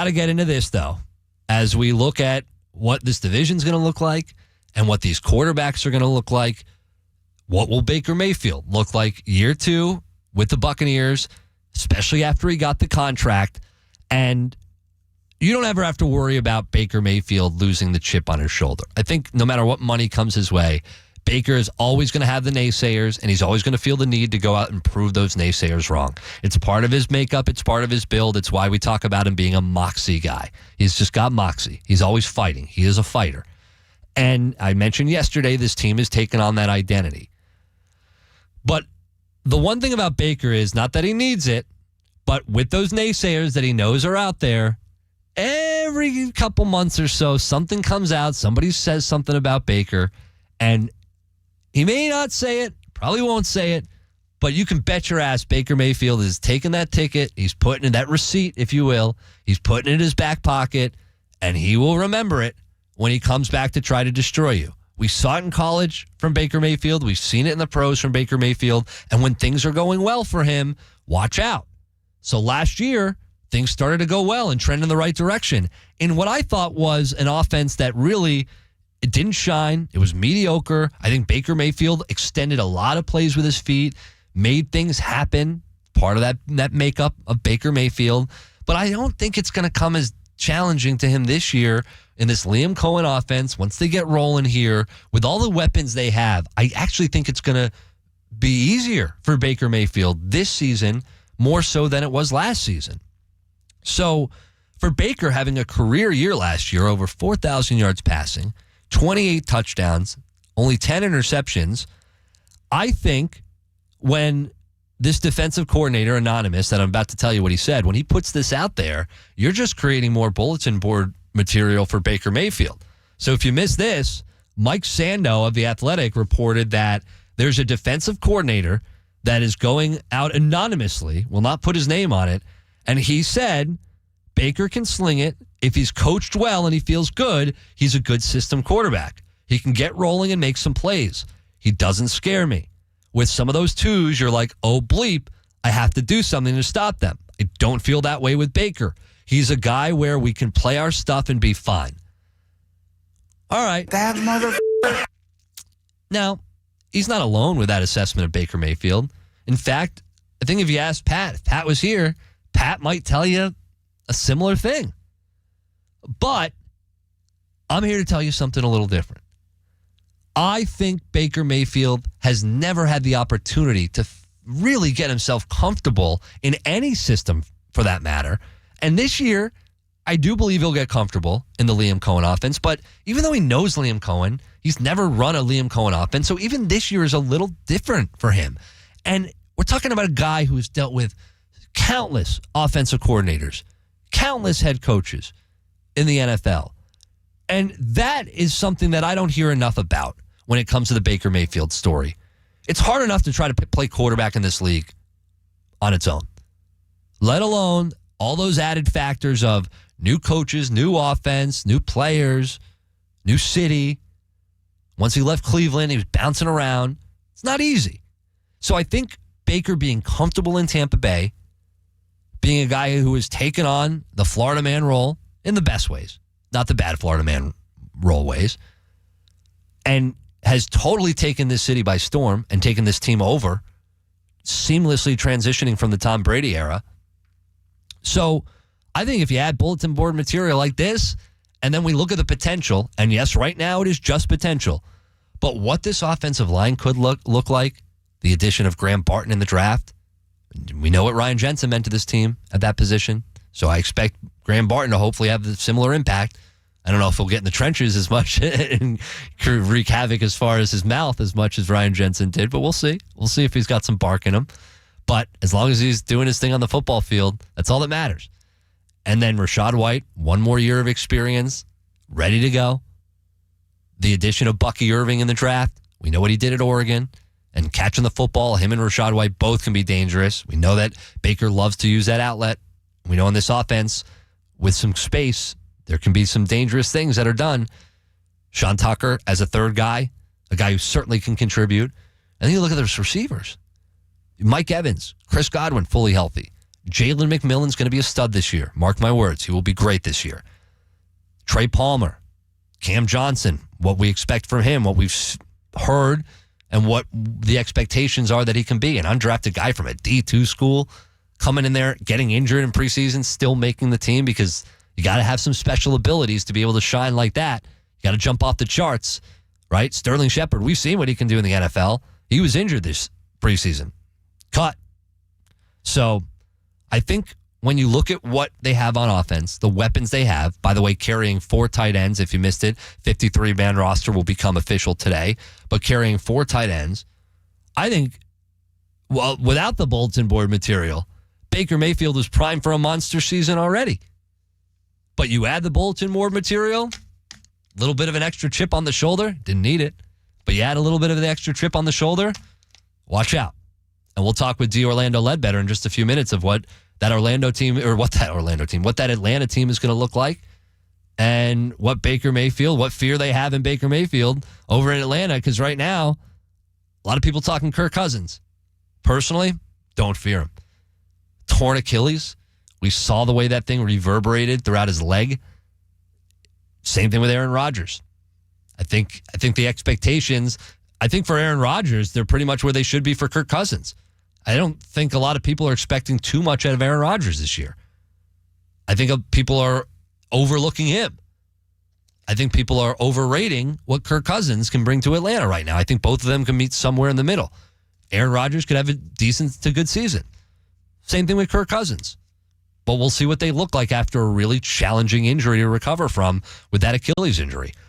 got to get into this, though, as we look at what this division's going to look like and what these quarterbacks are going to look like. What will Baker Mayfield look like year 2 with the Buccaneers, especially after he got the contract? And you don't ever have to worry about Baker Mayfield losing the chip on his shoulder. I think no matter what money comes his way, Baker is always going to have the naysayers, and he's always going to feel the need to go out and prove those naysayers wrong. It's part of his makeup. It's part of his build. It's why we talk about him being a moxie guy. He's just got moxie. He's always fighting. He is a fighter. And I mentioned yesterday, this team has taken on that identity. But the one thing about Baker is not that he needs it, but with those naysayers that he knows are out there, every couple months or so, something comes out, somebody says something about Baker, and he may not say it, probably won't say it, but you can bet your ass Baker Mayfield is taking that ticket, he's putting in that receipt, if you will, he's putting it in his back pocket, and he will remember it when he comes back to try to destroy you. We saw it in college from Baker Mayfield. We've seen it in the pros from Baker Mayfield. And when things are going well for him, watch out. So last year, things started to go well and trend in the right direction. In what I thought was an offense that really, it didn't shine. It was mediocre. I think Baker Mayfield extended a lot of plays with his feet, made things happen, part of that makeup of Baker Mayfield. But I don't think it's going to come as challenging to him this year in this Liam Cohen offense. Once they get rolling here with all the weapons they have, I actually think it's going to be easier for Baker Mayfield this season, more so than it was last season. So for Baker having a career year last year, over 4,000 yards passing, 28 touchdowns, only 10 interceptions, I think when this defensive coordinator, Anonymous, that I'm about to tell you what he said, when he puts this out there, you're just creating more bulletin board material for Baker Mayfield. So if you miss this, Mike Sando of The Athletic reported that there's a defensive coordinator that is going out anonymously, will not put his name on it, and he said Baker can sling it. If he's coached well and he feels good, he's a good system quarterback. He can get rolling and make some plays. He doesn't scare me. With some of those twos, you're like, oh, bleep, I have to do something to stop them. I don't feel that way with Baker. He's a guy where we can play our stuff and be fine. All right. That motherfucker. Now, he's not alone with that assessment of Baker Mayfield. In fact, I think if you asked Pat, if Pat was here, Pat might tell you a similar thing. But I'm here to tell you something a little different. I think Baker Mayfield has never had the opportunity to really get himself comfortable in any system for that matter. And this year, I do believe he'll get comfortable in the Liam Cohen offense. But even though he knows Liam Cohen, he's never run a Liam Cohen offense. So even this year is a little different for him. And we're talking about a guy who's dealt with countless offensive coordinators, countless head coaches in the NFL. And that is something that I don't hear enough about when it comes to the Baker Mayfield story. It's hard enough to try to play quarterback in this league on its own, let alone all those added factors of new coaches, new offense, new players, new city. Once he left Cleveland, he was bouncing around. It's not easy. So I think Baker being comfortable in Tampa Bay, being a guy who has taken on the Florida man role in the best ways, not the bad Florida man role ways, and has totally taken this city by storm and taken this team over, seamlessly transitioning from the Tom Brady era. So I think if you add bulletin board material like this, and then we look at the potential, and yes, right now it is just potential, but what this offensive line could look like, the addition of Graham Barton in the draft, we know what Ryan Jensen meant to this team at that position, so I expect Graham Barton to hopefully have a similar impact. I don't know if he'll get in the trenches as much and wreak havoc as far as his mouth as much as Ryan Jensen did, but we'll see. We'll see if he's got some bark in him. But as long as he's doing his thing on the football field, that's all that matters. And then Rachaad White, one more year of experience, ready to go. The addition of Bucky Irving in the draft. We know what he did at Oregon. And catching the football, him and Rachaad White both can be dangerous. We know that Baker loves to use that outlet. We know in this offense, with some space, there can be some dangerous things that are done. Sean Tucker as a third guy, a guy who certainly can contribute. And then you look at those receivers. Mike Evans, Chris Godwin, fully healthy. Jalen McMillan's going to be a stud this year. Mark my words. He will be great this year. Trey Palmer, Cam Johnson, what we expect from him, what we've heard, and what the expectations are that he can be. An undrafted guy from a D2 school coming in there, getting injured in preseason, still making the team because you got to have some special abilities to be able to shine like that. You got to jump off the charts, right? Sterling Shepard, we've seen what he can do in the NFL. He was injured this preseason. Cut. So I think when you look at what they have on offense, the weapons they have, by the way, carrying 4 tight ends, if you missed it, 53-man roster will become official today, but carrying 4 tight ends, I think, well, without the bulletin board material, Baker Mayfield was primed for a monster season already. But you add the bulletin board material, a little bit of an extra chip on the shoulder, didn't need it, but you add a little bit of the extra chip on the shoulder, watch out. And we'll talk with D. Orlando Ledbetter in just a few minutes of what that Atlanta team is going to look like, and what Baker Mayfield, what fear they have in Baker Mayfield over in Atlanta, because right now, a lot of people talking Kirk Cousins. Personally, don't fear him. Torn Achilles. We saw the way that thing reverberated throughout his leg. Same thing with Aaron Rodgers. I think the expectations, I think for Aaron Rodgers, they're pretty much where they should be for Kirk Cousins. I don't think a lot of people are expecting too much out of Aaron Rodgers this year. I think people are overlooking him. I think people are overrating what Kirk Cousins can bring to Atlanta right now. I think both of them can meet somewhere in the middle. Aaron Rodgers could have a decent to good season. Same thing with Kirk Cousins. But we'll see what they look like after a really challenging injury to recover from with that Achilles injury.